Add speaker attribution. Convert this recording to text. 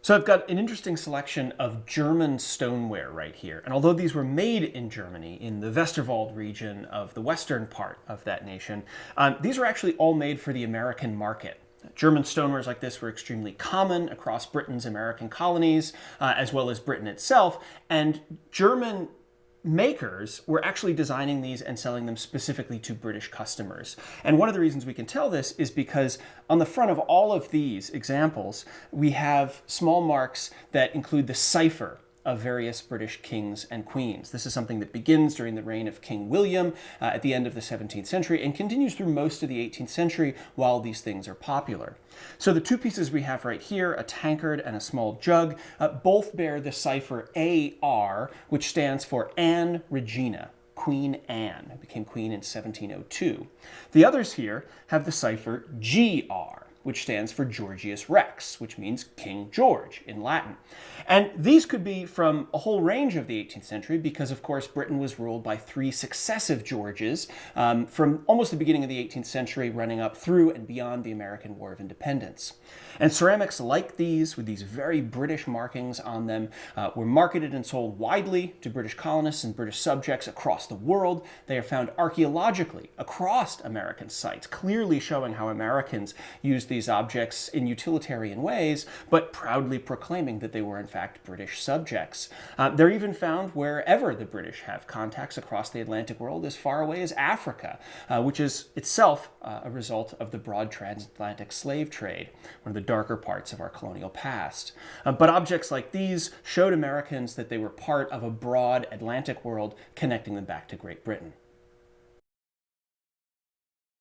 Speaker 1: So I've got an interesting selection of German stoneware right here. And although these were made in Germany, in the Westerwald region of the western part of that nation, these were actually all made for the American market. German stonewares like this were extremely common across Britain's American colonies, as well as Britain itself. And German makers were actually designing these and selling them specifically to British customers. And one of the reasons we can tell this is because on the front of all of these examples, we have small marks that include the cipher of various British kings and queens. This is something that begins during the reign of King William at the end of the 17th century and continues through most of the 18th century while these things are popular. So the two pieces we have right here, a tankard and a small jug, both bear the cipher AR, which stands for Anne Regina, Queen Anne, who became queen in 1702. The others here have the cipher GR, which stands for Georgius Rex, which means King George in Latin. And these could be from a whole range of the 18th century because, of course, Britain was ruled by three successive Georges from almost the beginning of the 18th century running up through and beyond the American War of Independence. And ceramics like these, with these very British markings on them, were marketed and sold widely to British colonists and British subjects across the world. They are found archaeologically across American sites, clearly showing how Americans used these objects in utilitarian ways, but proudly proclaiming that they were in fact British subjects. They're even found wherever the British have contacts across the Atlantic world, as far away as Africa, which is itself a result of the broad transatlantic slave trade, one of the darker parts of our colonial past. But objects like these showed Americans that they were part of a broad Atlantic world connecting them back to Great Britain.